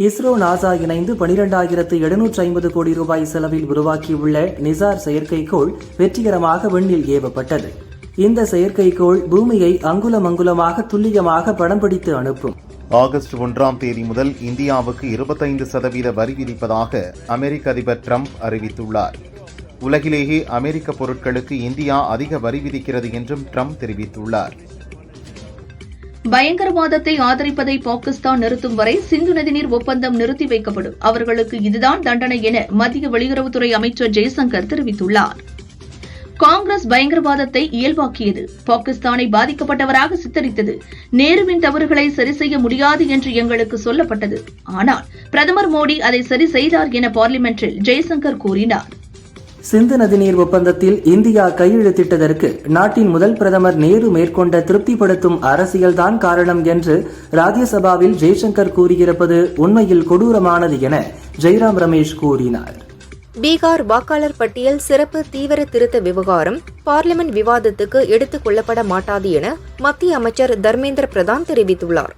ISRO NASA இணைந்து 12,750 கோடி ரூபாய் செலவில் உருவாக்கியுள்ள நிசார் செயற்கைக்கோள் வெற்றிகரமாக விண்ணில் ஏவப்பட்டது. இந்த செயற்கைக்கோள் பூமியை அங்குலம் அங்குலமாக துல்லியமாக படம் பிடித்து அனுப்பும். ஆகஸ்ட் 1ஆம் தேதி முதல் இந்தியாவுக்கு 25% வரி விதிப்பதாக அமெரிக்க அதிபர் டிரம்ப் அறிவித்துள்ளார். உலகிலேயே அமெரிக்க பொருட்களுக்கு இந்தியா அதிக வரி விதிக்கிறது என்றும் டிரம்ப் தெரிவித்துள்ளார். பயங்கரவாதத்தை ஆதரிப்பதை பாகிஸ்தான் நிறுத்தும் வரை சிந்து நதிநீர் ஒப்பந்தம் நிறுத்தி வைக்கப்படும். அவர்களுக்கு இதுதான் தண்டனை என மத்திய வெளியுறவுத்துறை அமைச்சர் ஜெய்சங்கர் தெரிவித்துள்ளார். காங்கிரஸ் பயங்கரவாதத்தை இயல்பாக்கியது, பாகிஸ்தானை பாதிக்கப்பட்டவராக சித்தரித்தது, நேருவின் தவறுகளை சரி செய்ய முடியாது என்று எங்களுக்கு சொல்லப்பட்டது. ஆனால் பிரதமர் மோடி அதை சரி செய்தார் என பார்லிமென்டில் ஜெய்சங்கர் கூறினார். சிந்து நதிநீர் ஒப்பந்தத்தில் இந்தியா கையெழுத்திட்டதற்கு நாட்டின் முதல் பிரதமர் நேரு மேற்கொண்ட திருப்திப்படுத்தும் அரசியல்தான் காரணம் என்று ராஜ்யசபாவில் ஜெய்சங்கர் கூறியிருப்பது உண்மையில் கொடூரமானது என ஜெய்ராம் ரமேஷ் கூறினார். பீகார் வாக்காளர் பட்டியல் சிறப்பு தீவிர திருத்த விவகாரம் பார்லிமென்ட் விவாதத்துக்கு எடுத்துக் கொள்ளப்பட மாட்டாது என மத்திய அமைச்சர் தர்மேந்திர பிரதான் தெரிவித்துள்ளார்.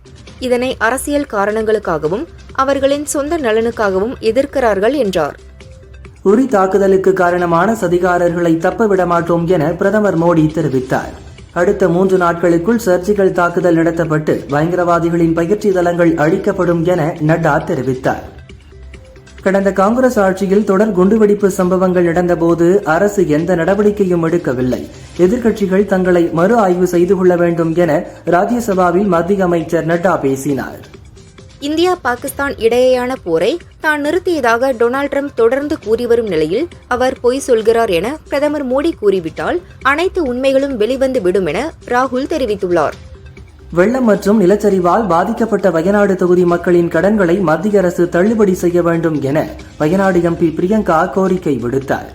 இதனை அரசியல் காரணங்களுக்காகவும் அவர்களின் சொந்த நலனுக்காகவும் எதிர்க்கிறார்கள் என்றார். உரி தாக்குதலுக்கு காரணமான சதிகாரர்களை தப்பவிட மாட்டோம் என பிரதமர் மோடி தெரிவித்தார். அடுத்த 3 நாட்களுக்குள் சர்ஜிக்கல் தாக்குதல் நடத்தப்பட்டு பயங்கரவாதிகளின் பயிற்சி தளங்கள் அழிக்கப்படும் என நட்டா தெரிவித்தார். கடந்த காங்கிரஸ் ஆட்சியில் தொடர் குண்டுவெடிப்பு சம்பவங்கள் நடந்தபோது அரசு எந்த நடவடிக்கையும் எடுக்கவில்லை. எதிர்க்கட்சிகள் தங்களை மறு ஆய்வு செய்து கொள்ள வேண்டும் என ராஜ்யசபாவில் மத்திய அமைச்சர் நட்டா பேசினார். இந்தியா பாகிஸ்தான் இடையேயான போரை தான் நிறுத்தியதாக டொனால்டு டிரம்ப் தொடர்ந்து கூறி வரும் நிலையில் அவர் பொய் சொல்கிறார் என பிரதமர் மோடி கூறிவிட்டால் அனைத்து உண்மைகளும் வெளிவந்து விடும் என ராகுல் தெரிவித்துள்ளார். வெள்ளம் மற்றும் நிலச்சரிவால் பாதிக்கப்பட்ட வயநாடு தொகுதி மக்களின் கடன்களை மத்திய அரசு தள்ளுபடி செய்ய வேண்டும் என வயநாடு எம்பி பிரியங்கா கோரிக்கை விடுத்தார்.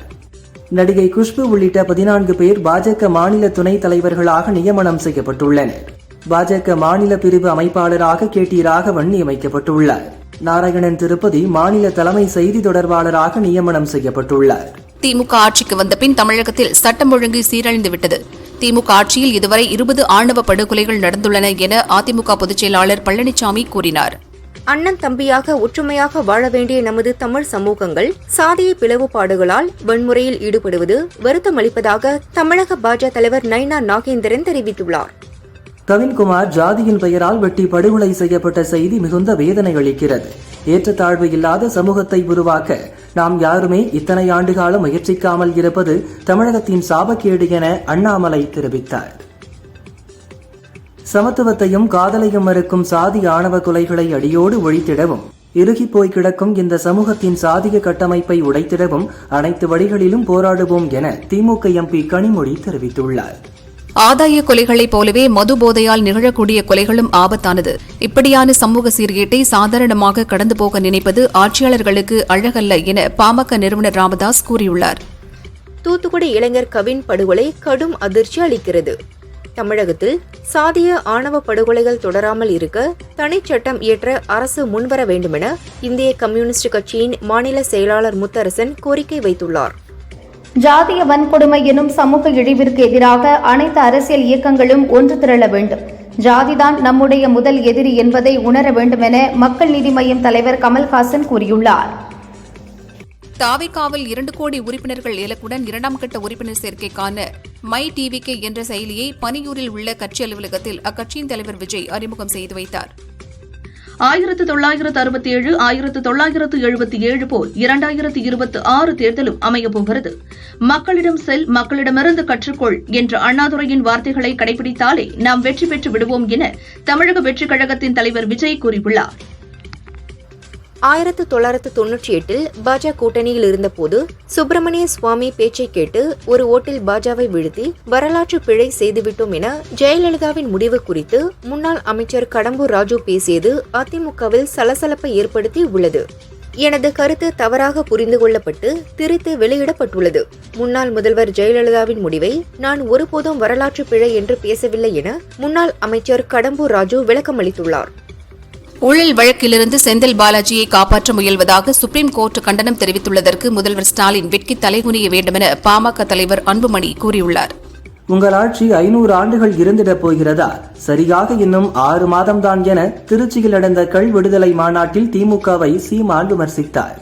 நடிகை குஷ்பு உள்ளிட்ட 14 பேர் பாஜக மாநில துணைத் தலைவர்களாக நியமனம் செய்யப்பட்டுள்ளனர். பாஜக மாநில பிரிவு அமைப்பாளராக KT ராகவன் நியமிக்கப்பட்டுள்ளார். நாராயணன் திருப்பதி மாநில தலைமை செய்தி தொடர்பாளராக நியமனம் செய்யப்பட்டுள்ளார். திமுக ஆட்சிக்கு வந்த பின் தமிழகத்தில் சட்டம் ஒழுங்கு சீரழிந்துவிட்டது. திமுக ஆட்சியில் இதுவரை 20 ஆணவ படுகொலைகள் நடந்துள்ளன என அதிமுக பொதுச் செயலாளர் பழனிசாமி கூறினார். அண்ணன் தம்பியாக ஒற்றுமையாக வாழ வேண்டிய நமது தமிழ் சமூகங்கள் சாதிய பிளவுபாடுகளால் வன்முறையில் ஈடுபடுவது வருத்தமளிப்பதாக தமிழக பாஜக தலைவர் நைனா நாகேந்திரன் தெரிவித்துள்ளார். கவின்குமார் ஜாதியின் பெயரால் வெட்டி படுகொலை செய்யப்பட்ட செய்தி மிகுந்த வேதனை அளிக்கிறது. ஏற்றத்தாழ்வு இல்லாத சமூகத்தை உருவாக்க நாம் யாருமே இத்தனை ஆண்டுகாலம் முயற்சிக்காமல் இருப்பது தமிழகத்தின் சாபக்கேடு என அண்ணாமலை தெரிவித்தார். சமத்துவத்தையும் காதலையும் மறுக்கும் சாதி ஆணவ கொலைகளை அடியோடு ஒழித்திடவும், இறுகிப்போய் கிடக்கும் இந்த சமூகத்தின் சாதிய கட்டமைப்பை உடைத்திடவும் அனைத்து வழிகளிலும் போராடுவோம் என திமுக MP கனிமொழி தெரிவித்துள்ளார். ஆதாய கொலைகளைப் போலவே மது போதையால் நிகழக்கூடிய கொலைகளும் ஆபத்தானது. இப்படியான சமூக சீர்கேட்டை சாதாரணமாக கடந்து போக நினைப்பது ஆட்சியாளர்களுக்கு அழகல்ல என பாமக நிறுவனர் ராமதாஸ் கூறியுள்ளார். தூத்துக்குடி இளைஞர் கவின் படுகொலை கடும் அதிர்ச்சி அளிக்கிறது. தமிழகத்தில் சாதிய ஆணவ படுகொலைகள் தொடராமல் இருக்க தனிச்சட்டம் இயற்ற அரசு முன்வர வேண்டுமென இந்திய கம்யூனிஸ்ட் கட்சியின் மாநில செயலாளர் முத்தரசன் கோரிக்கை வைத்துள்ளார். ஜாதிய வன்கொடுமை எனும் சமூக இழிவிற்கு எதிராக அனைத்து அரசியல் இயக்கங்களும் ஒன்று திரள வேண்டும். ஜாதிதான் நம்முடைய முதல் எதிரி என்பதை உணர வேண்டும் என மக்கள் நீதி மய்யம் தலைவர் கமல்ஹாசன் கூறியுள்ளார். தாவேகாவில் 2 கோடி உறுப்பினர்கள் இலக்குடன் 2ஆம் கட்ட உறுப்பினர் சேர்க்கைக்கான மை டிவிகே என்ற செயலியை பனியூரில் உள்ள கட்சி அலுவலகத்தில் அக்கட்சியின் தலைவர் விஜய் அறிமுகம் செய்து வைத்தார். 1967, 1977 போல் 2026 தேர்தலும் அமையப்போகிறது. மக்களிடம் செல், மக்களிடமிருந்து கற்றுக்கொள் என்ற அண்ணாதுரையின் வார்த்தைகளை கடைபிடித்தாலே நாம் வெற்றி பெற்று விடுவோம் என தமிழக வெற்றிக் கழகத்தின் தலைவர் விஜய் கூறியுள்ளார். 1998 பாஜக கூட்டணியில் இருந்தபோது சுப்பிரமணிய சுவாமி பேச்சை கேட்டு ஒரு ஓட்டில் பாஜவை வீழ்த்தி வரலாற்று பிழை செய்துவிட்டோம் என ஜெயலலிதாவின் முடிவு குறித்து முன்னாள் அமைச்சர் கடம்பூர் ராஜு பேசியது அதிமுகவில் சலசலப்பை ஏற்படுத்தி உள்ளது. எனது கருத்து தவறாக புரிந்து கொள்ளப்பட்டு திரித்து வெளியிடப்பட்டுள்ளது. முன்னாள் முதல்வர் ஜெயலலிதாவின் முடிவை நான் ஒருபோதும் வரலாற்று பிழை என்று பேசவில்லை என முன்னாள் அமைச்சர் கடம்பூர் ராஜு விளக்கமளித்துள்ளார். ஊழல் வழக்கிலிருந்து செந்தில் பாலாஜியை காப்பாற்ற முயல்வதாக சுப்ரீம் கோர்ட் கண்டனம் தெரிவித்துள்ளதற்கு முதல்வர் ஸ்டாலின் வெட்கி தலைகுனிய வேண்டுமென பாமக தலைவர் அன்புமணி கூறியுள்ளார். உங்கள் ஆட்சி 500 ஆண்டுகள் இருந்திடப் போகிறதா? சரியாக இன்னும் 6 மாதம்தான் என திருச்சியில் நடந்த கள் விடுதலை மாநாட்டில் திமுகவை சீமான் விமர்சித்தார்.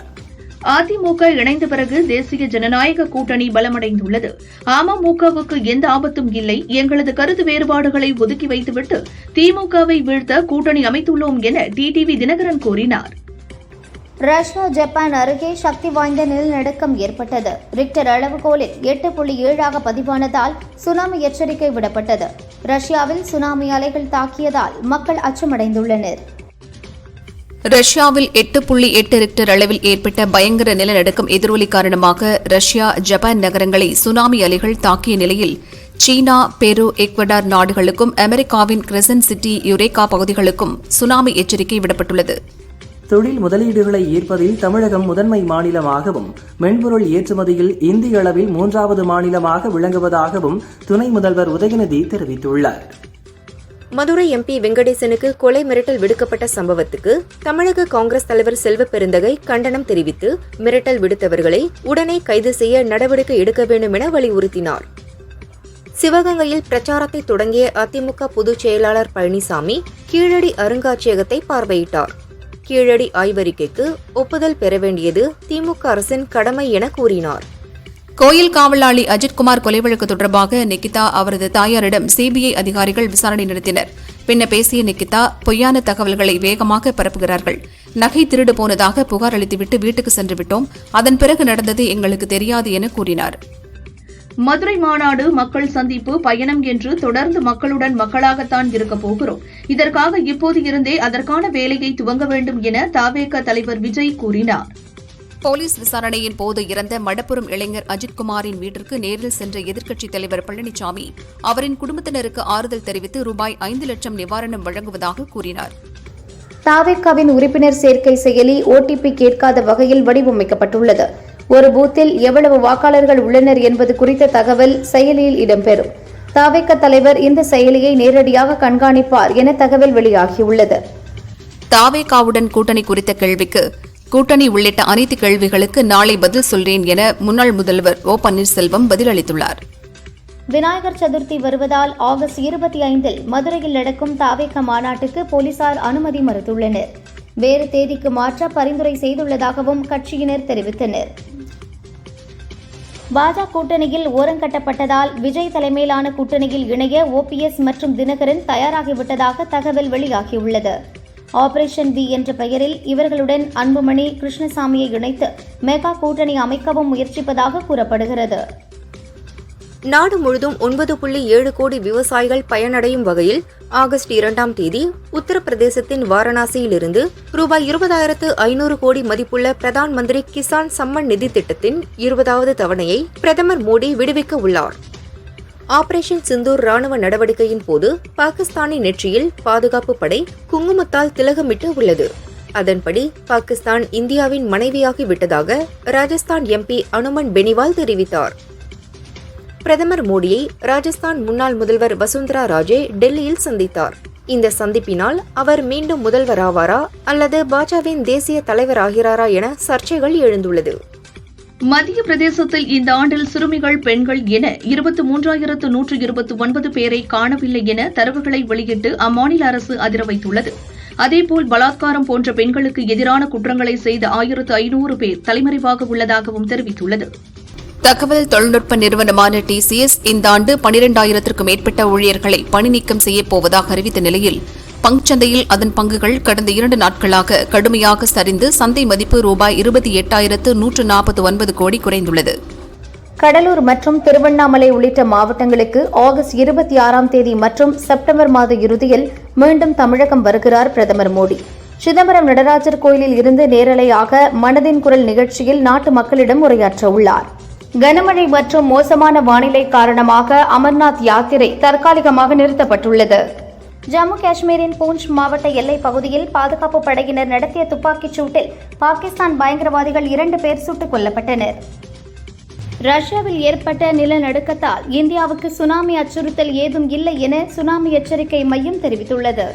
அதிமுக இணைந்த பிறகு தேசிய ஜனநாயக கூட்டணி பலமடைந்துள்ளது. அமமுகவுக்கு எந்த ஆபத்தும் இல்லை. எங்களது கருத்து வேறுபாடுகளை ஒதுக்கி வைத்துவிட்டு திமுகவை வீழ்த்த கூட்டணி அமைத்துள்ளோம் என டிடிவி தினகரன் கூறினார். ரஷ்யா ஜப்பான் அருகே சக்தி வாய்ந்த நிலநடுக்கம் ஏற்பட்டது. ரிக்டர் அளவுகோலில் 8.7 பதிவானதால் சுனாமி எச்சரிக்கை விடப்பட்டது. ரஷ்யாவில் சுனாமி அலைகள் தாக்கியதால் மக்கள் அச்சமடைந்துள்ளனர். ரஷ்யாவில் 8.8 ரிக்டர் அளவில் ஏற்பட்ட பயங்கர நிலநடுக்கம் எதிரொலி காரணமாக ரஷ்யா ஜப்பான் நகரங்களை சுனாமி அலைகள் தாக்கிய நிலையில் சீனா, பெரு, எக்வடார் நாடுகளுக்கும் அமெரிக்காவின் கிரெசன்ட் சிட்டி, யுரேகா பகுதிகளுக்கும் சுனாமி எச்சரிக்கை விடப்பட்டுள்ளது. தொழில் முதலீடுகளை ஈர்ப்பதில் தமிழகம் முதன்மை மாநிலமாகவும் மென்பொருள் ஏற்றுமதியில் இந்திய அளவில் 3வது மாநிலமாக விளங்குவதாகவும் துணை முதல்வர் உதயநிதி தெரிவித்துள்ளார். மதுரை எம்பி வெங்கடேசனுக்கு கொலை மிரட்டல் விடுக்கப்பட்ட சம்பவத்துக்கு தமிழக காங்கிரஸ் தலைவர் செல்வ பெருந்தகை கண்டனம் தெரிவித்து மிரட்டல் விடுத்தவர்களை உடனே கைது செய்ய நடவடிக்கை எடுக்க வேண்டும் என வலியுறுத்தினார். சிவகங்கையில் பிரச்சாரத்தை தொடங்கிய அதிமுக பொதுச் செயலாளர் பழனிசாமி கீழடி அருங்காட்சியகத்தை பார்வையிட்டார். கீழடி ஆய்வறிக்கைக்கு ஒப்புதல் பெற வேண்டியது திமுக அரசின் கடமை என கூறினார். கோயில் காவலாளி அஜித்குமார் கொலை வழக்கு தொடர்பாக நிகிதா அவரது தாயாரிடம் சிபிஐ அதிகாரிகள் விசாரணை நடத்தினர். பின்னர் பேசிய நிகிதா, பொய்யான தகவல்களை வேகமாக பரப்புகிறார்கள். நகை திருடு போனதாக புகார் அளித்துவிட்டு வீட்டுக்கு சென்று விட்டோம். அதன் பிறகு நடந்தது எங்களுக்கு தெரியாது என கூறினார். மதுரை மாநாடு, மக்கள் சந்திப்பு, பயணம் என்று தொடர்ந்து மக்களுடன் மக்களாகத்தான் இருக்கப் போகிறோம். இதற்காக இப்போது இருந்தே அதற்கான வேலையை துவங்க வேண்டும் என தவேக தலைவர் விஜய் கூறினார். போலீஸ் விசாரணையின் போது இறந்த மடப்புரம் இளைஞர் அஜித்குமாரின் வீட்டிற்கு நேரில் சென்ற எதிர்க்கட்சித் தலைவர் பழனிசாமி அவரின் குடும்பத்தினருக்கு ஆறுதல் தெரிவித்து ரூபாய் 5 லட்சம் நிவாரணம் வழங்குவதாக கூறினார். தவேகவின் உறுப்பினர் சேர்க்கை செயலி ஓடிபி கேட்காத வகையில் வடிவமைக்கப்பட்டுள்ளது. ஒரு பூத்தில் எவ்வளவு வாக்காளர்கள் உள்ளனர் என்பது குறித்த தகவல் செயலியில் இடம்பெறும். தவேக தலைவர் இந்த செயலியை நேரடியாக கண்காணிப்பார் என தகவல் வெளியாகியுள்ளது. தவேகவுடன் கூட்டணி குறித்த கேள்விக்கு கூட்டணி உள்ளிட்ட அனைத்து கேள்விகளுக்கு நாளை பதில் சொல்றேன் என முன்னாள் முதல்வர் ஓ பன்னீர்செல்வம் பதிலளித்துள்ளார். விநாயகர் சதுர்த்தி வருவதால் ஆகஸ்ட் 25 மதுரையில் நடக்கும் தவேக மாநாட்டுக்கு போலீசார் அனுமதி மறுத்துள்ளனர். வேறு தேதிக்கு மாற்ற பரிந்துரை செய்துள்ளதாகவும் கட்சியினர் தெரிவித்தனர். பாஜக கூட்டணியில் ஓரங்கட்டப்பட்டதால் விஜய் தலைமையிலான கூட்டணியில் இணைய ஓபிஎஸ் மற்றும் தினகரன் தயாராகிவிட்டதாக தகவல் வெளியாகியுள்ளது. ஆபரேஷன் வி என்ற பெயரில் இவர்களுடன் அன்புமணி, கிருஷ்ணசாமியை இணைத்து மெகா கூட்டணி அமைக்கவும் முயற்சிப்பதாக கூறப்படுகிறது. நாடு முழுதும் 9.7 கோடி விவசாயிகள் பயனடையும் வகையில் ஆகஸ்ட் 2ஆம் தேதி உத்தரப்பிரதேசத்தின் வாரணாசியிலிருந்து ரூபாய் 20,500 கோடி மதிப்புள்ள பிரதான் மந்திரி கிசான் சம்மன் நிதி திட்டத்தின் 20வது தவணையை பிரதமர் மோடி விடுவிக்க உள்ளார். ஆபரேஷன் சிந்தூர் ராணுவ நடவடிக்கையின் போது பாகிஸ்தானின் நெற்றியில் பாதுகாப்பு படை குங்குமத்தால் திலகமிட்டு உள்ளது. அதன்படி பாகிஸ்தான் இந்தியாவின் மனைவியாகி விட்டதாக ராஜஸ்தான் எம்பி அனுமன் பெனிவால் தெரிவித்தார். பிரதமர் மோடியை ராஜஸ்தான் முன்னாள் முதல்வர் வசுந்தரா ராஜே டெல்லியில் சந்தித்தார். இந்த சந்திப்பினால் அவர் மீண்டும் முதல்வராவாரா அல்லது பாஜகவின் தேசிய தலைவராகிறாரா என சர்ச்சைகள் எழுந்துள்ளது. மத்திய பிரதேசத்தில் இந்த ஆண்டில் சிறுமிகள், பெண்கள் என 23,129 பேரை காணவில்லை என தரவுகளை வெளியிட்டு அம்மாநில அரசு அதிர வைத்துள்ளது. அதேபோல் பலாத்காரம் போன்ற பெண்களுக்கு எதிரான குற்றங்களை செய்த 1,500 பேர் தலைமறைவாக உள்ளதாகவும் தெரிவித்துள்ளது. தகவல் தொழில்நுட்ப நிறுவனமான டிசிஎஸ் இந்த ஆண்டு 12,000க்கும் மேற்பட்ட ஊழியர்களை பணி நீக்கம் செய்யப்போவதாக அறிவித்த நிலையில் பங்குச்சந்தையில் அதன் பங்குகள் கடந்த 2 நாட்களாக கடுமையாக சரிந்து சந்தை மதிப்பு ரூபாய் 28,149 கோடி குறைந்துள்ளது. கடலூர் மற்றும் திருவண்ணாமலை உள்ளிட்ட மாவட்டங்களுக்கு ஆகஸ்ட் 26ஆம் தேதி மற்றும் செப்டம்பர் மாத இறுதியில் மீண்டும் தமிழகம் வருகிறார் பிரதமர் மோடி. சிதம்பரம் நடராஜர் கோயிலில் இருந்து நேரலையாக மனதின் குரல் நிகழ்ச்சியில் நாட்டு மக்களிடம் உரையாற்ற உள்ளார். கனமழை மற்றும் மோசமான வானிலை காரணமாக அமர்நாத் யாத்திரை தற்காலிகமாக நிறுத்தப்பட்டுள்ளது. ஜம்மு காஷ்மீரின் பூஞ்ச் மாவட்ட எல்லைப் பகுதியில் பாதுகாப்பு படையினர் நடத்திய துப்பாக்கிச் சூட்டில் பாகிஸ்தான் பயங்கரவாதிகள் 2 பேர் சுட்டுக் கொல்லப்பட்டனர். ரஷ்யாவில் ஏற்பட்ட நிலநடுக்கத்தால் இந்தியாவுக்கு சுனாமி அச்சுறுத்தல் ஏதும் இல்லை என சுனாமி எச்சரிக்கை மையம் தெரிவித்துள்ளது.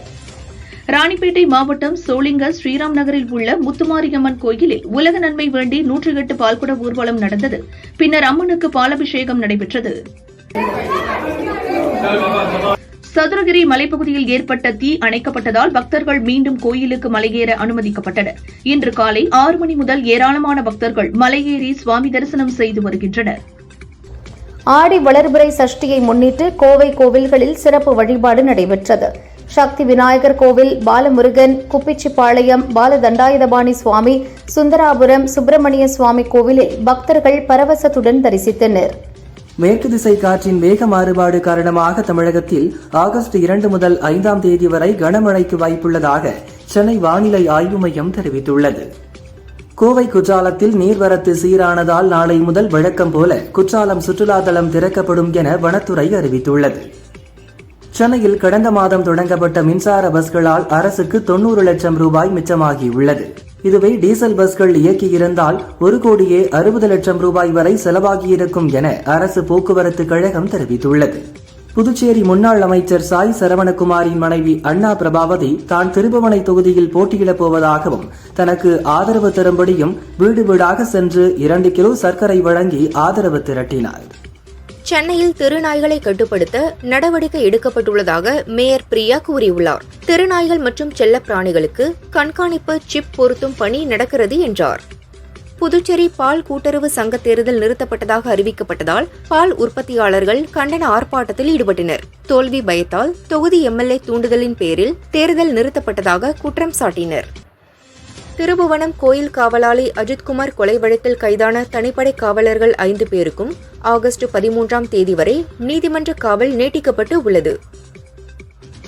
ராணிப்பேட்டை மாவட்டம் சோளிங்க ஸ்ரீராம் நகரில் உள்ள முத்துமாரியம்மன் கோயிலில் உலக நன்மை வேண்டி 108 பால்குட ஊர்வலம் நடந்தது. பின்னர் அம்மனுக்கு பாலபிஷேகம் நடைபெற்றது. சதுரகிரி மலைப்பகுதியில் ஏற்பட்ட தீ அணைக்கப்பட்டதால் பக்தர்கள் மீண்டும் கோயிலுக்கு மலையேற அனுமதிக்கப்பட்டனர். இன்று காலை 6 மணி முதல் ஏராளமான பக்தர்கள் மலையேறி சுவாமி தரிசனம் செய்து வருகின்றனர். ஆடி வளர்பிறை சஷ்டியை முன்னிட்டு கோவை கோவில்களில் சிறப்பு வழிபாடு நடைபெற்றது. சக்தி விநாயகர் கோவில், பாலமுருகன், குப்பிச்சிப்பாளையம், பாலதண்டாயுதபாணி சுவாமி, சுந்தராபுரம், சுப்பிரமணிய சுவாமி கோவிலில் பக்தர்கள் பரவசத்துடன் தரிசித்தனர். மேற்கு திசை காற்றின் வேக மாறுபாடு காரணமாக தமிழகத்தில் ஆகஸ்ட் 2 முதல் 5ஆம் தேதி வரை கனமழைக்கு வாய்ப்புள்ளதாக சென்னை வானிலை ஆய்வு மையம் தெரிவித்துள்ளது. கோவை குற்றாலத்தில் நீர்வரத்து சீரானதால் நாளை முதல் வழக்கம் போல குற்றாலம் சுற்றுலா தலம் திறக்கப்படும் என வனத்துறை அறிவித்துள்ளது. சென்னையில் கடந்த மாதம் தொடங்கப்பட்ட மின்சார பஸ்களால் அரசுக்கு 90 லட்சம் ரூபாய் மிச்சமாகியுள்ளது. இதுவே டீசல் பஸ்கள் இயக்கியிருந்தால் 1,60 லட்சம் ரூபாய் வரை செலவாகியிருக்கும் என அரசு போக்குவரத்து கழகம் தெரிவித்துள்ளது. புதுச்சேரி முன்னாள் அமைச்சர் சாய் சரவணகுமாரின் மனைவி அண்ணா பிரபாவதி தான் திருபுவனை தொகுதியில் போட்டியிடப் போவதாகவும் தனக்கு ஆதரவு தரும்படியும் வீடு வீடாக சென்று 2 கிலோ சர்க்கரை வழங்கி ஆதரவு திரட்டினார். சென்னையில் தெருநாய்களை கட்டுப்படுத்த நடவடிக்கை எடுக்கப்பட்டுள்ளதாக மேயர் பிரியா கூறியுள்ளார். தெருநாய்கள் மற்றும் செல்லப் பிராணிகளுக்கு கண்காணிப்பு சிப் பொருத்தும் பணி நடக்கிறது என்றார். புதுச்சேரி பால் கூட்டுறவு சங்க தேர்தல் நிறுத்தப்பட்டதாக அறிவிக்கப்பட்டதால் பால் உற்பத்தியாளர்கள் கண்டன ஆர்ப்பாட்டத்தில் ஈடுபட்டனர். தோல்வி பயத்தால் தொகுதி எம்எல்ஏ தூண்டுதலின் பேரில் தேர்தல் நிறுத்தப்பட்டதாக குற்றம் சாட்டினர். திருபுவனம் கோயில் காவலாளி அஜித்குமார் கொலை வழக்கில் கைதான தனிப்படை காவலர்கள் 5 பேருக்கும் ஆகஸ்ட் 13ஆம் தேதி வரை நீதிமன்ற காவல் நீட்டிக்கப்பட்டு உள்ளது.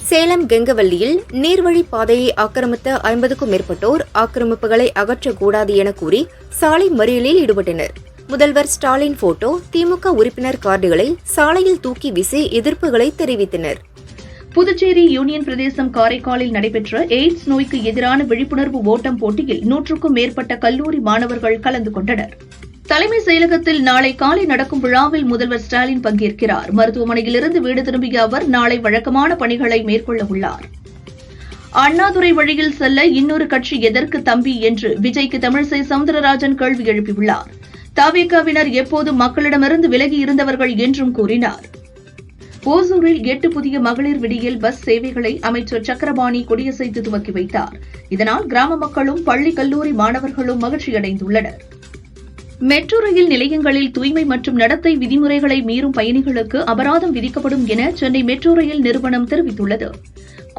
சேலம் கெங்கவல்லியில் நீர்வழி பாதையை ஆக்கிரமித்த 50க்கும் மேற்பட்டோர் ஆக்கிரமிப்புகளை அகற்றக்கூடாது என கூறி சாலை மறியலில் ஈடுபட்டனர். முதல்வர் ஸ்டாலின் போட்டோ, திமுக உறுப்பினர் கார்டுகளை சாலையில் தூக்கி வீசி எதிர்ப்புகளை தெரிவித்தனர். புதுச்சேரி யூனியன் பிரதேசம் காரைக்காலில் நடைபெற்ற எய்ட்ஸ் நோய்க்கு எதிரான விழிப்புணர்வு ஓட்டம் போட்டியில் 100க்கும் மேற்பட்ட கல்லூரி மாணவர்கள் கலந்து கொண்டனர். தலைமைச் செயலகத்தில் நாளை காலை நடக்கும் விழாவில் முதல்வர் ஸ்டாலின் பங்கேற்கிறார். மருத்துவமனையிலிருந்து வீடு திரும்பிய அவர் நாளை வழக்கமான பணிகளை மேற்கொள்ள உள்ளார். அண்ணாதுரை வழியில் செல்ல இன்னொரு கட்சி எதற்கு தம்பி என்று விஜய்க்கு தமிழிசை சவுந்தரராஜன் கேள்வி எழுப்பியுள்ளார். தவிகவினர் எப்போதும் மக்களிடமிருந்து விலகி இருந்தவர்கள் என்றும் கூறினார். ஓசூரில் 8 புதிய மகளிர் விடியல் பஸ் சேவைகளை அமைச்சர் சக்கரபாணி கொடியசைத்து துவக்கி வைத்தார். இதனால் கிராம மக்களும் பள்ளி கல்லூரி மாணவர்களும் மகிழ்ச்சியடைந்துள்ளனர். மெட்ரோ ரயில் நிலையங்களில் தூய்மை மற்றும் நடத்தை விதிமுறைகளை மீறும் பயணிகளுக்கு அபராதம் விதிக்கப்படும் என சென்னை மெட்ரோ ரயில் நிறுவனம் தெரிவித்துள்ளது.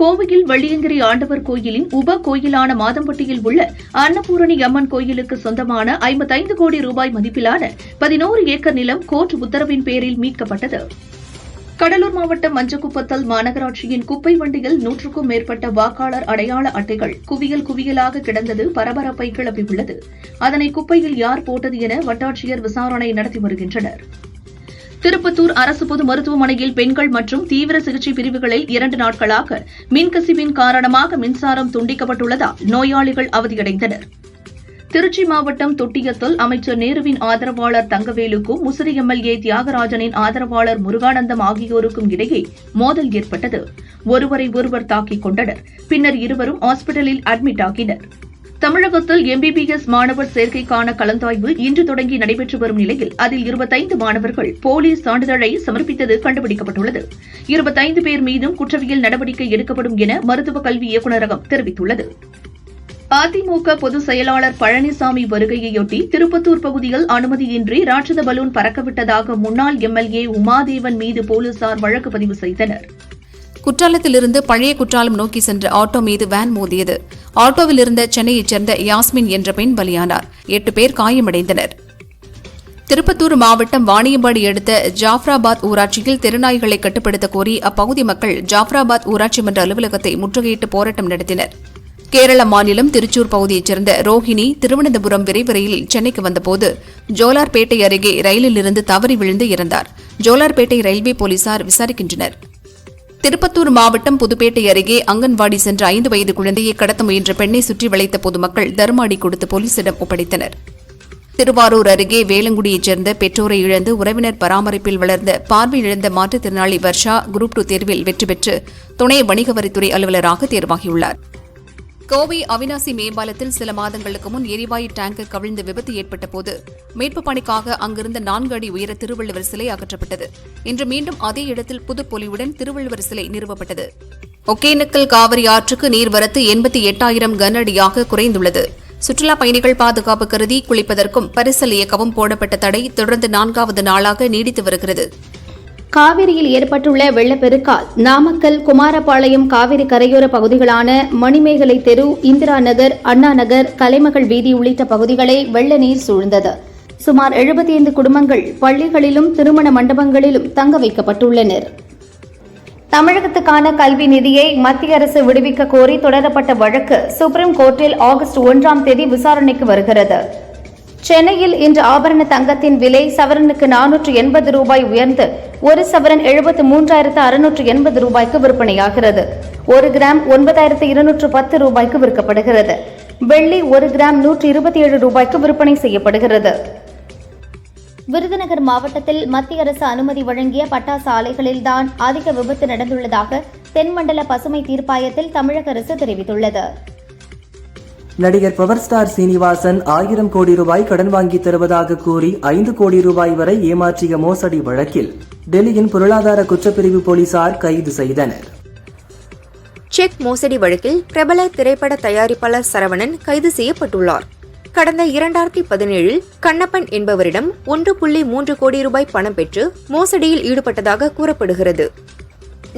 கோவையில் வெள்ளியங்கிரி ஆண்டவர் கோயிலின் உப கோயிலான மாதம்பட்டியில் உள்ள அன்னபூரணி அம்மன் கோயிலுக்கு சொந்தமான 55 கோடி ரூபாய் மதிப்பிலான 11 ஏக்கர் நிலம் கோர்ட் உத்தரவின் பேரில் மீட்கப்பட்டது. கடலூர் மாவட்டம் மஞ்சக்குப்பத்தல் மாநகராட்சியின் குப்பை வண்டியில் 100க்கும் மேற்பட்ட வாக்காளர் அடையாள அட்டைகள் குவியலாக கிடந்தது பரபரப்பை கிளப்பியுள்ளது. அதனை குப்பையில் யார் போட்டது என வட்டாட்சியர் விசாரணை நடத்தி வருகின்றனர். திருப்பத்தூர் அரசு பொது மருத்துவமனையில் பெண்கள் மற்றும் தீவிர சிகிச்சை பிரிவுகளில் 2 நாட்களாக மின்கசிவின் காரணமாக மின்சாரம் துண்டிக்கப்பட்டுள்ளதால் நோயாளிகள் அவதியடைந்தனர். திருச்சி மாவட்டம் தொட்டியத்தில் அமைச்சர் நேருவின் ஆதரவாளர் தங்கவேலுக்கும் முசிறி எம்எல்ஏ தியாகராஜனின் ஆதரவாளர் முருகானந்தம் ஆகியோருக்கும் இடையே மோதல் ஏற்பட்டது. ஒருவரை ஒருவர் தாக்கிக் கொண்டனர். பின்னர் இருவரும் ஹாஸ்பிட்டலில் அட்மிட் ஆகினர். தமிழகத்தில் எம்பிபிஎஸ் மாணவர் சேர்க்கைக்கான கலந்தாய்வு இன்று தொடங்கி நடைபெற்று வரும் நிலையில் அதில் 25 மாணவர்கள் போலீஸ் சான்றிதழை சமர்ப்பித்தது கண்டுபிடிக்கப்பட்டுள்ளது. 25 பேர் மீதும் குற்றவியல் நடவடிக்கை எடுக்கப்படும் என மருத்துவக் கல்வி இயக்குநரகம் தெரிவித்துள்ளது. அதிமுக பொதுச் செயலாளர் பழனிசாமி வருகையையொட்டி திருப்பத்தூர் பகுதியில் அனுமதியின்றி ராட்சத பலூன் பறக்கவிட்டதாக முன்னாள் எம்எல்ஏ உமாதேவன் மீது போலீசார் வழக்கு பதிவு செய்தனர். குற்றாலத்திலிருந்து பழைய குற்றாலம் நோக்கி சென்ற ஆட்டோ மீது வேன் மோதியது. ஆட்டோவில் இருந்த சென்னையைச் சேர்ந்த யாஸ்மின் என்ற பெண் பலியானார். 8 பேர் காயமடைந்தனர். திருப்பத்தூர் மாவட்டம் வாணியம்பாடி அடுத்த ஜாஃப்ராபாத் ஊராட்சியில் தெருநாய்களை கட்டுப்படுத்த கோரி அப்பகுதி மக்கள் ஜாஃப்ராபாத் ஊராட்சி மன்ற அலுவலகத்தை முற்றுகையிட்டு போராட்டம் நடத்தினர். கேரள மாநிலம் திருச்சூர் பகுதியைச் சேர்ந்த ரோஹிணி திருவனந்தபுரம் விரைவு ரயிலில் சென்னைக்கு வந்தபோது ஜோலார்பேட்டை அருகே ரயிலில் இருந்து தவறி விழுந்து இறந்தார். ஜோலார்பேட்டை ரயில்வே போலீசார் விசாரிக்கின்றனர். திருப்பத்தூர் மாவட்டம் புதுப்பேட்டை அருகே அங்கன்வாடி சென்ற 5 வயது குழந்தையை கடத்த முயன்ற பெண்ணை சுற்றி வளைத்த பொதுமக்கள் தர்மாடி கொடுத்து போலீசிடம் ஒப்படைத்தனர். திருவாரூர் அருகே வேலங்குடியைச் சேர்ந்த பெற்றோரை இழந்து உறவினர் பராமரிப்பில் வளர்ந்த பார்வை இழந்த மாற்றுத்திறனாளி வர்ஷா குரூப் 2 தேர்வில் வெற்றி பெற்று துணை வணிக வரித்துறை அலுவலராக தேர்வாகியுள்ளார். கோவை அவினாசி மேம்பாலத்தில் சில மாதங்களுக்கு முன் எரிவாயு டேங்கர் கவிழ்ந்து விபத்து ஏற்பட்டபோது மீட்புப் பணிக்காக அங்கிருந்த 4 அடி உயர திருவள்ளுவர் சிலை அகற்றப்பட்டது. இன்று மீண்டும் அதே இடத்தில் புதுப்பொலிவுடன் திருவள்ளுவர் சிலை நிறுவப்பட்டது. ஒகேனக்கல் காவிரி ஆற்றுக்கு நீர்வரத்து 88,000 கன அடியாக குறைந்துள்ளது. சுற்றுலாப் பயணிகள் பாதுகாப்பு கருதி குளிப்பதற்கும் பரிசல் இயக்கவும் போடப்பட்ட தடை தொடர்ந்து 4வது நாளாக நீடித்து வருகிறது. காவிரியில் ஏற்பட்டுள்ள வெள்ளப்பெருக்கால் நாமக்கல், குமாரபாளையம் காவிரி கரையோர பகுதிகளான மணிமேகலை தெரு, இந்திரா நகர், அண்ணா நகர், கலைமகள் வீதி உள்ளிட்ட பகுதிகளை வெள்ள நீர் சூழ்ந்தது. சுமார் 75 குடும்பங்கள் பள்ளிகளிலும் திருமண மண்டபங்களிலும் தங்க வைக்கப்பட்டுள்ளனர். தமிழகத்துக்கான கல்வி நிதியை மத்திய அரசு விடுவிக்க கோரி தொடரப்பட்ட வழக்கு சுப்ரீம் கோர்ட்டில் ஆகஸ்ட் 1ஆம் தேதி விசாரணைக்கு வருகிறது. சென்னையில் இன்று ஆபரண தங்கத்தின் விலை சவரனுக்கு 480 ரூபாய் உயர்ந்து 1 சவரன் 73,680 ரூபாய்க்கு விற்பனையாகிறது. 1 கிராம் 9,210 ரூபாய்க்கு விற்கப்படுகிறது. வெள்ளி 1 கிராம் 127 ரூபாய்க்கு விற்பனை செய்யப்படுகிறது. விருதுநகர் மாவட்டத்தில் மத்திய அரசு அனுமதி வழங்கிய பட்டாசு ஆலைகளில்தான் அதிக விபத்து நடந்துள்ளதாக தென்மண்டல பசுமை தீர்ப்பாயத்தில் தமிழக அரசு தெரிவித்துள்ளது. நடிகர் பவர் ஸ்டார் சீனிவாசன் 1000 கோடி ரூபாய் கடன் வாங்கி தருவதாக கூறி 5 கோடி ரூபாய் வரை ஏமாற்றிய மோசடி வழக்கில் டெல்லியின் பொருளாதார குற்றப்பிரிவு போலீசார் கைது செய்தனர். செக் மோசடி வழக்கில் பிரபல திரைப்பட தயாரிப்பாளர் சரவணன் கைது செய்யப்பட்டுள்ளார். கடந்த 2017 கண்ணப்பன் என்பவரிடம் 1.3 கோடி ரூபாய் பணம் பெற்று மோசடியில் ஈடுபட்டதாக கூறப்படுகிறது.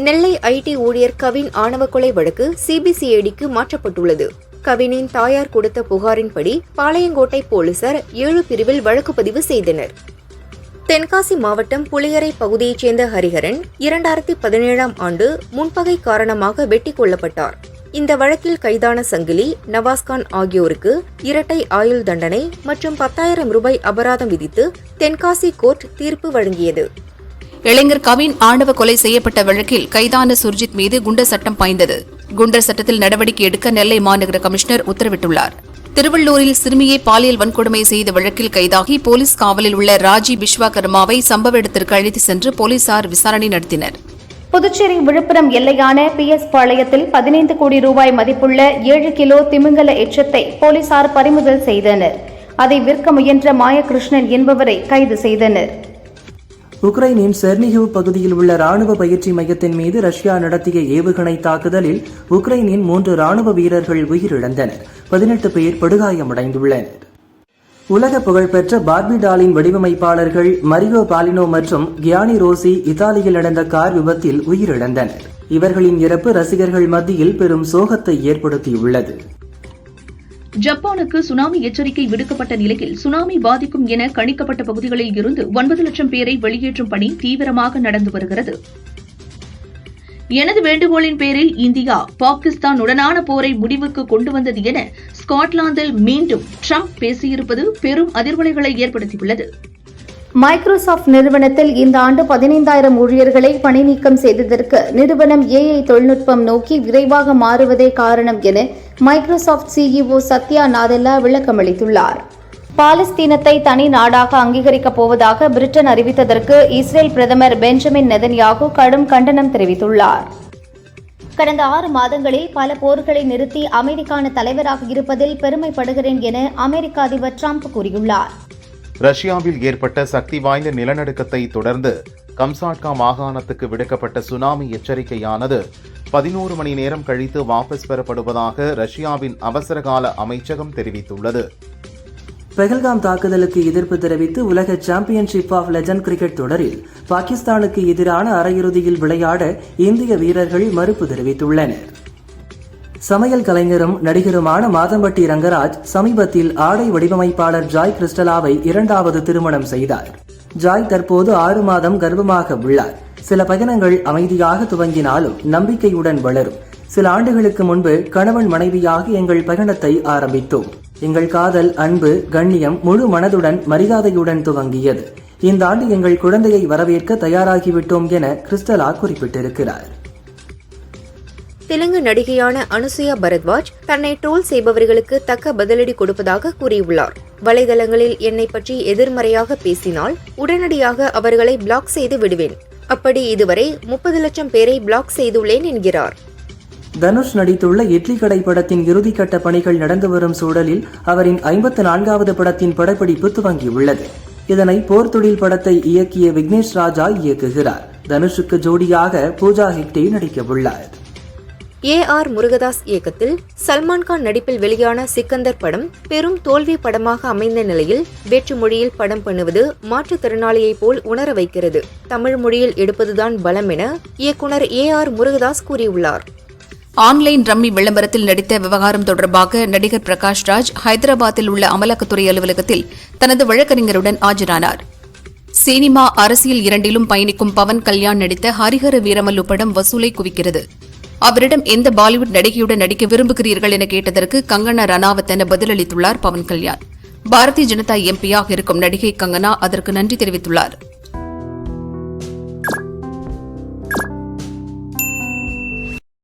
நெல்லை ஐடி ஊழியர் கவின் ஆணவ கொலை வழக்கு சிபிசிஐடிக்கு மாற்றப்பட்டுள்ளது. கவினின் தாயார் கொடுத்த புகாரின்படி பாளையங்கோட்டை போலீசார் 7 பிரிவில் வழக்கு பதிவு செய்தனர். தென்காசி மாவட்டம் புளியரை பகுதியைச் சேர்ந்த ஹரிஹரன் 2017ஆம் ஆண்டு முன்பகை காரணமாக வெட்டிக் கொல்லப்பட்டார். இந்த வழக்கில் கைதான சங்கிலி, நவாஸ்கான் ஆகியோருக்கு இரட்டை ஆயுள் தண்டனை மற்றும் 10,000 ரூபாய் அபராதம் விதித்து தென்காசி கோர்ட் தீர்ப்பு வழங்கியது. இளைஞர் கவின் ஆணவ கொலை செய்யப்பட்ட வழக்கில் கைதான சுர்ஜித் மீது குண்டர் சட்டம் பாய்ந்தது. குண்டர் சட்டத்தில் நடவடிக்கை எடுக்க நெல்லை மாநகர கமிஷனர் உத்தரவிட்டுள்ளார். திருவள்ளூரில் சிறுமியை பாலியல் வன்கொடுமை செய்த வழக்கில் கைதாகி போலீஸ் காவலில் உள்ள ராஜி விஸ்வகர்மாவை சம்பவ இடத்திற்கு அழைத்து சென்று போலீசார் விசாரணை நடத்தினர். புதுச்சேரி விழுப்புரம் எல்லையான PS பாளையத்தில் 15 கோடி ரூபாய் மதிப்புள்ள 7 கிலோ திமிங்கல எச்சத்தை போலீசார் பறிமுதல் செய்தனர். அதை விற்க முயன்ற மாயகிருஷ்ணன் என்பவரை கைது செய்தனர். உக்ரைனின் செர்னிஹிவ் பகுதியில் உள்ள ராணுவ பயிற்சி மையத்தின் மீது ரஷ்யா நடத்திய ஏவுகணை தாக்குதலில் உக்ரைனின் 3 ராணுவ வீரர்கள் உயிரிழந்தனர். 18 பேர் படுகாயமடைந்துள்ளனர். உலக புகழ்பெற்ற பார்பி டாலின் வடிவமைப்பாளர்கள் மரியோ பாலினோ மற்றும் கியானி ரோசி இத்தாலியில் நடந்த கார் விபத்தில் உயிரிழந்தனர். இவர்களின் இறப்பு ரசிகர்கள் மத்தியில் பெரும் சோகத்தை ஏற்படுத்தியுள்ளது. ஜப்பானுக்கு சுனாமி எச்சரிக்கை விடுக்கப்பட்ட நிலையில் சுனாமி பாதிக்கும் என கணிக்கப்பட்ட பகுதிகளில் இருந்து 9 லட்சம் பேரை வெளியேற்றும் பணி தீவிரமாக நடந்து வருகிறது. எனது வேண்டுகோளின் பேரில் இந்தியா பாகிஸ்தானுடனான போரை முடிவுக்கு கொண்டு வந்தது என ஸ்காட்லாந்தில் மீண்டும் ட்ரம்ப் பேசியிருப்பது பெரும் அதிர்வலைகளை ஏற்படுத்தியுள்ளது. மைக்ரோசாப்ட் நிறுவனத்தில் இந்த ஆண்டு 15,000 ஊழியர்களை பணி நீக்கம் செய்ததற்கு நிறுவனம் AI தொழில்நுட்பம் நோக்கி விரைவாக மாறுவதே காரணம் என மைக்ரோசாப்ட் CEO சத்யா நாதெல்லா விளக்கமளித்துள்ளார். பாலஸ்தீனத்தை தனி நாடாக அங்கீகரிக்கப் போவதாக பிரிட்டன் அறிவித்ததற்கு இஸ்ரேல் பிரதமர் பெஞ்சமின் நெதன்யாகு கடும் கண்டனம் தெரிவித்துள்ளார். கடந்த 6 மாதங்களில் பல போர்களை நிறுத்தி அமைதிக்கான தலைவராக இருப்பதில் பெருமைப்படுகிறேன் என அமெரிக்க அதிபர் ட்ரம்ப் கூறியுள்ளார். ரஷ்யாவில் ஏற்பட்ட சக்தி வாய்ந்த நிலநடுக்கத்தை தொடர்ந்து கம்சாட்கா மாகாணத்துக்கு விடுக்கப்பட்ட சுனாமி எச்சரிக்கையானது 11 மணி நேரம் கழித்து வாபஸ் பெறப்படுவதாக ரஷ்யாவின் அவசரகால அமைச்சகம் தெரிவித்துள்ளது. பெஹல்காம் தாக்குதலுக்கு எதிர்ப்பு தெரிவித்து உலக சாம்பியன்ஷிப் ஆஃப் லெஜண்ட் கிரிக்கெட் தொடரில் பாகிஸ்தானுக்கு எதிரான அரையிறுதியில் விளையாட இந்திய வீரர்கள் மறுப்பு தெரிவித்துள்ளனர். சமையல் கலைஞரும் நடிகருமான மாதம்பட்டி ரங்கராஜ் சமீபத்தில் ஆடை வடிவமைப்பாளர் ஜாய் கிறிஸ்டலாவை 2வது திருமணம் செய்தார். ஜாய் தற்போது 6 மாதம் கர்ப்பமாக உள்ளார். சில பயணங்கள் அமைதியாக துவங்கினாலும் நம்பிக்கையுடன் வளரும். சில ஆண்டுகளுக்கு முன்பு கணவன் மனைவியாக எங்கள் பயணத்தை ஆரம்பித்தோம். எங்கள் காதல், அன்பு, கண்ணியம் முழு மனதுடன் மரியாதையுடன் துவங்கியது. இந்த ஆண்டு எங்கள் குழந்தையை வரவேற்க தயாராகிவிட்டோம் என கிறிஸ்டலா குறிப்பிட்டிருக்கிறார். தெலுங்கு நடிகையான அனுசுயா பரத்வாஜ் தன்னை ட்ரோல் செய்பவர்களுக்கு தக்க பதிலடி கொடுப்பதாக கூறியுள்ளார். வலைதளங்களில் என்னை பற்றி எதிர்மறையாக பேசினால் உடனடியாக அவர்களை பிளாக் செய்து விடுவேன். அப்படி இதுவரை 30 லட்சம் பேரை பிளாக் செய்துள்ளேன் என்கிறார். தனுஷ் நடித்துள்ள இட்லி கடை படத்தின் இறுதிக்கட்ட பணிகள் நடந்து வரும் சூழலில் அவரின் 54வது படத்தின் படப்பிடிப்பு துவங்கியுள்ளது. இதனை போர்த்தொழில் படத்தை இயக்கிய விக்னேஷ் ராஜா இயக்குகிறார். தனுஷுக்கு ஜோடியாக பூஜா ஹெக்டே நடிக்கவுள்ளார். AR முருகதாஸ் இயக்கத்தில் சல்மான் கான் நடிப்பில் வெளியான சிக்கந்தர் படம் பெரும் தோல்வி படமாக அமைந்த நிலையில் வேற்று மொழியில் படம் பண்ணுவது மாற்றுத்திறனாளியைப் போல் உணர வைக்கிறது. தமிழ் மொழியில் எடுப்பதுதான் பலம் என இயக்குனர் AR முருகதாஸ் கூறியுள்ளார். ஆன்லைன் ரம்மி விளம்பரத்தில் நடித்த விவகாரம் தொடர்பாக நடிகர் பிரகாஷ் ராஜ் ஹைதராபாத்தில் உள்ள அமலாக்கத்துறை அலுவலகத்தில் தனது வழக்கறிஞருடன் ஆஜரானார். சினிமா, அரசியல் இரண்டிலும் பயணிக்கும் பவன் கல்யாண் நடித்த ஹரிஹர வீரமல்லு படம் வசூலை குவிக்கிறது. அவரிடம் எந்த பாலிவுட் நடிகையுடன் நடிக்க விரும்புகிறீர்கள் என கேட்டதற்கு கங்கனா ரணாவத் என பதிலளித்துள்ளார் பவன் கல்யாண். பாரதிய ஜனதா எம்பியாக இருக்கும் நடிகை கங்கனா அதற்கு நன்றி தெரிவித்துள்ளார்.